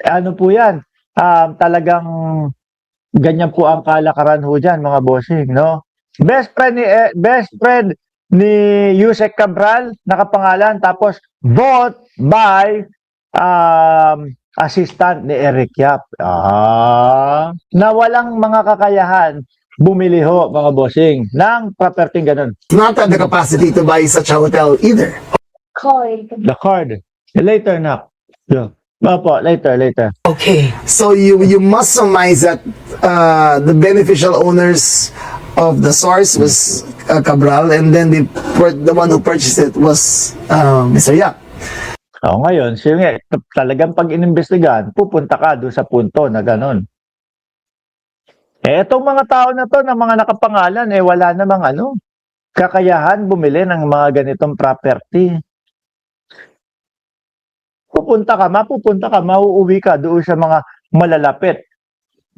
Ano po yan, talagang ganyan po ang kalakaran ho dyan, mga bossing, no? Best friend ni Yusek Cabral, nakapangalan, tapos bought by assistant ni Eric Yap. Na walang mga kakayahan bumili ho, mga bossing, ng property ganun. Not at the capacity to buy such a hotel either. The card. Later na. Yeah. Opo, later. Okay. So you must surmise that the beneficial owners of the source was Cabral, and then the one who purchased it was Mr. Yap. Ngayon, sige, talagang pag inimbestigahan, pupunta ka doon sa punto na gano'n. Etong mga tao na to, na mga nakapangalan, wala namang kakayahan bumili ng mga ganitong property. Mapupunta ka, mauuwi ka doon sa mga malalapit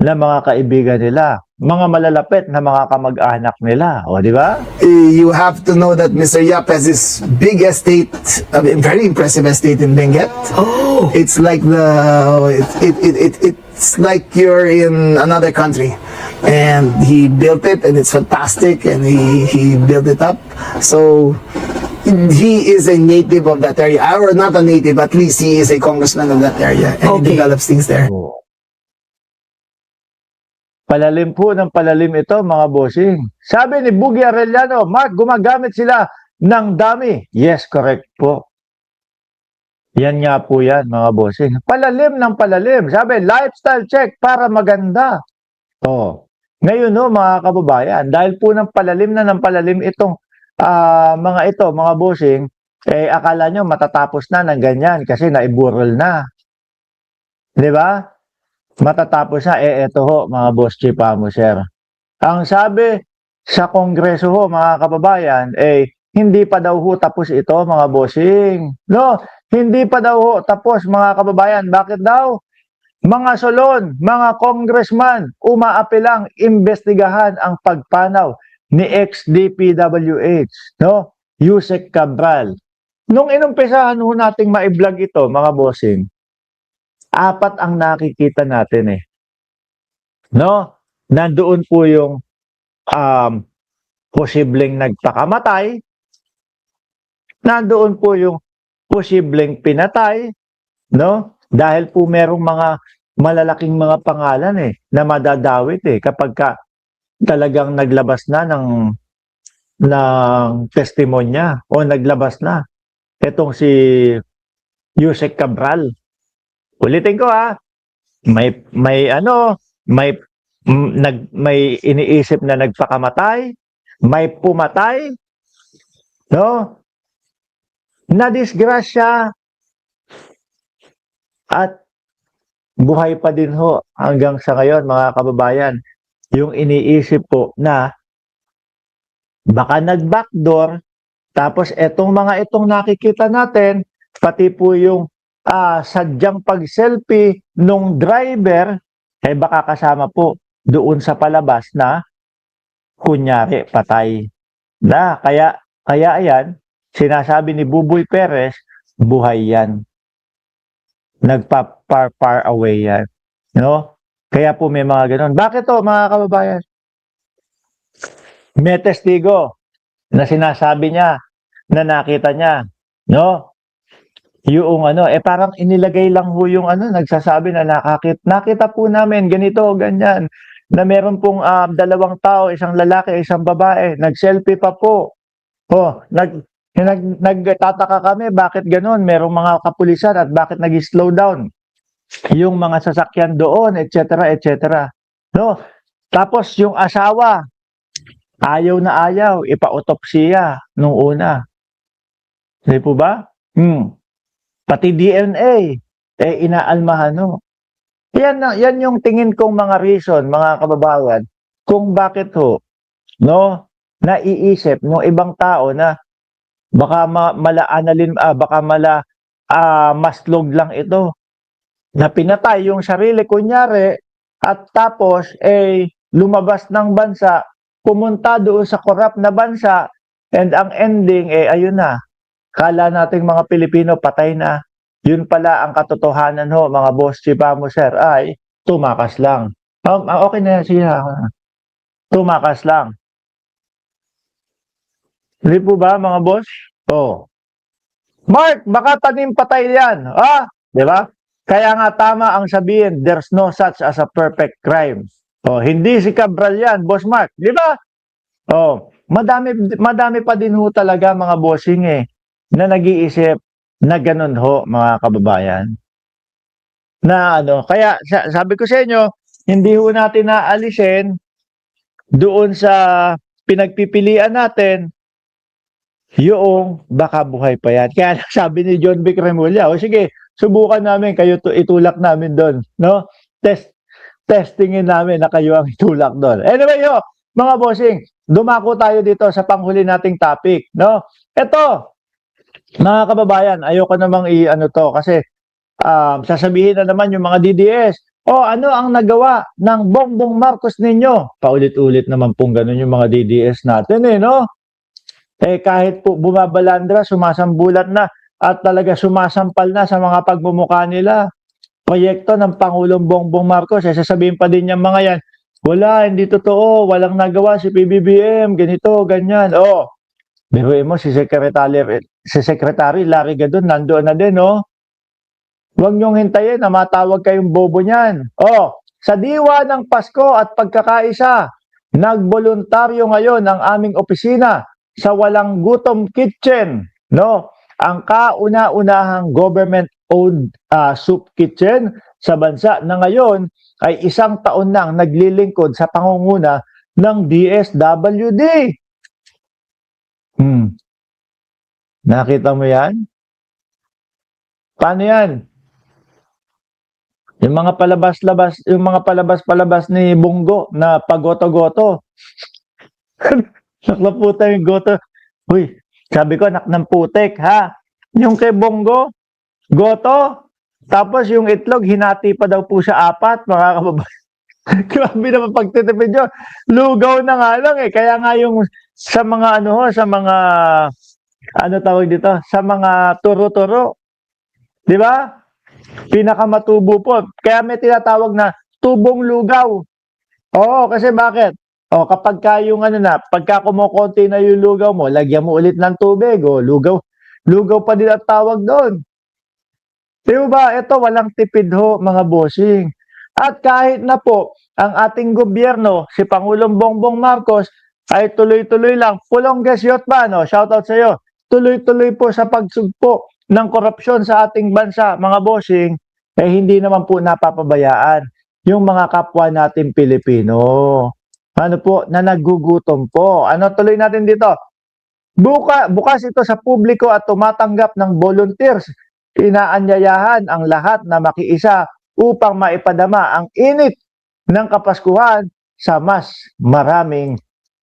na mga kaibigan nila, mga malalapit na mga kamag-anak nila, o di ba? You have to know that Mr. Yap has this big estate, a very impressive estate in Benguet. Oh, it's like it's like you're in another country, and he built it, and it's fantastic, and he built it up. So he is a native of that area, or not a native, at least he is a congressman of that area, and he develops things there. Palalim po ng palalim ito, mga bossing. Sabi ni Bugi Arellano, Mark, gumagamit sila ng dami. Yes, correct po. Yan nga po yan, mga bossing. Palalim ng palalim. Sabi, lifestyle check para maganda. Ngayon mga kababayan, dahil po ng palalim itong mga bossing, akala nyo matatapos na ng ganyan kasi naiburol na. Di ba? Matatapos na, eto ho, mga boss Chipamo, sir. Ang sabi sa Kongreso ho, mga kababayan, hindi pa daw ho tapos ito, mga bossing. No, hindi pa daw ho tapos, mga kababayan. Bakit daw? Mga solon, mga congressman, umaapilang imbestigahan ang pagpanaw ni ex-DPWH, no? Yusek Cabral. Nung inumpisahan ho nating ma-vlog ito, mga bossing, 4 ang nakikita natin no? Nandoon po yung posibleng nagpakamatay. Nandoon po yung posibleng pinatay, no? Dahil po merong mga malalaking mga pangalan na madadawit kapag talagang naglabas na ng testimonya o naglabas na etong si Yusek Cabral. Ulitin ko may iniisip na nagpakamatay, may pumatay, no? Nadisgrasya at buhay pa din ho hanggang sa ngayon, mga kababayan. Yung iniisip po na baka nag-backdoor, tapos itong nakikita natin, pati po yung sadyang pag-selfie nung driver, baka kasama po doon sa palabas na kunyari patay. Kaya ayan, sinasabi ni Buboy Perez, buhay yan. Nagpa-far away yan. No? Kaya po may mga ganun. Bakit to, mga kababayan? May testigo na sinasabi niya na nakita niya, no? Yung parang inilagay lang ho yung nagsasabi na nakita po namin ganito, ganyan, na meron pong 2 tao, isang lalaki, isang babae, nag-selfie pa po. Nagtataka kami bakit ganoon, merong mga kapulisan at bakit nag-slow down yung mga sasakyan doon, etc., etc. No? Tapos yung asawa, ayaw na ayaw, ipa-autopsiya nung una. Hindi po ba? Pati DNA, inaalmahan no. Yan yung tingin kong mga reason, mga kababayan, kung bakit ho, no, naiisip ng ibang tao na baka maslog lang ito, na pinatay yung sarili, kunyari, at tapos, lumabas ng bansa, pumunta doon sa korap na bansa, and ang ending, ayun na, kala nating mga Pilipino patay na. Yun pala ang katotohanan ho, mga boss Chipamo sir, ay tumakas lang. Okay na yan, sige. Tumakas lang. Hindi po ba, mga boss? Oh. Mark, baka tanim patay yan. Di ba? Kaya nga tama ang sabihin, there's no such as a perfect crime. Hindi si Cabral yan, Boss Mark. Di ba? Madami pa din ho talaga mga bossing na nag-iisip na ganun ho, mga kababayan. Na kaya sabi ko sa inyo, hindi ho natin naalisin doon sa pinagpipilian natin yung baka buhay pa yan. Kaya sabi ni John Vic Remulla, sige, subukan namin, kayo itulak namin doon. No? Testingin namin na kayo ang itulak doon. Anyway, mga bossing, dumako tayo dito sa panghuli nating topic. No? Ito, mga kababayan, ayoko namang to kasi sasabihin na naman yung mga DDS, ano ang nagawa ng Bongbong Marcos ninyo? Paulit-ulit naman pong ganun yung mga DDS natin no? Kahit po bumabalandra, sumasambulat na at talaga sumasampal na sa mga pagmumukha nila. Proyekto ng Pangulong Bongbong Marcos, sasabihin pa din yung mga yan, wala, hindi totoo, walang nagawa si PBBM, ganito, ganyan. Biruin mo, si Secretary Larry Gadon, nandoon na din, Huwag niyong hintayin na matawag kayong bobo niyan. Sa diwa ng Pasko at pagkakaisa, nagboluntaryo ngayon ang aming opisina sa Walang Gutom Kitchen, ang kauna-unahang government-owned soup kitchen sa bansa na ngayon ay 1 taon nang naglilingkod sa pangunguna ng DSWD. Nakita mo yan? Paano yan? Yung mga palabas ni Bongo na pagoto-goto. Naklaputa yung goto. Uy, sabi ko, anak ng putek, ha? Yung kay Bongo, goto. Tapos yung itlog, hinati pa daw po sa 4, mga kababayan. Grabe naman pagtitipid yun. Lugaw na nga lang Kaya nga yung sa mga tawag dito? Sa mga turo-turo. Di ba? Pinakamatubo po. Kaya may tinatawag na tubong lugaw. Kasi bakit? Kapag pagka kumukonti na yung lugaw mo, lagyan mo ulit ng tubig, lugaw pa din ang tawag doon. Di ba? Ito, walang tipid ho, mga bossing. At kahit na po, ang ating gobyerno, si Pangulong Bongbong Marcos, ay tuloy-tuloy lang. Pulongges Yotba, shoutout sa iyo. Tuloy-tuloy po sa pagsugpo ng korupsyon sa ating bansa, mga bossing, hindi naman po napapabayaan yung mga kapwa natin Pilipino. Na nagugutom po. Tuloy natin dito. Bukas ito sa publiko at tumatanggap ng volunteers. Inaanyayahan ang lahat na makiisa upang maipadama ang init ng Kapaskuhan sa mas maraming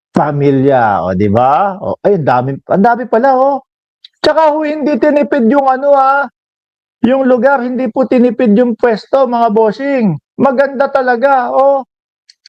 pamilya. Di ba? Ang dami pala, Tsaka hindi tinipid yung yung lugar, hindi po tinipid yung pwesto, mga bossing. Maganda talaga,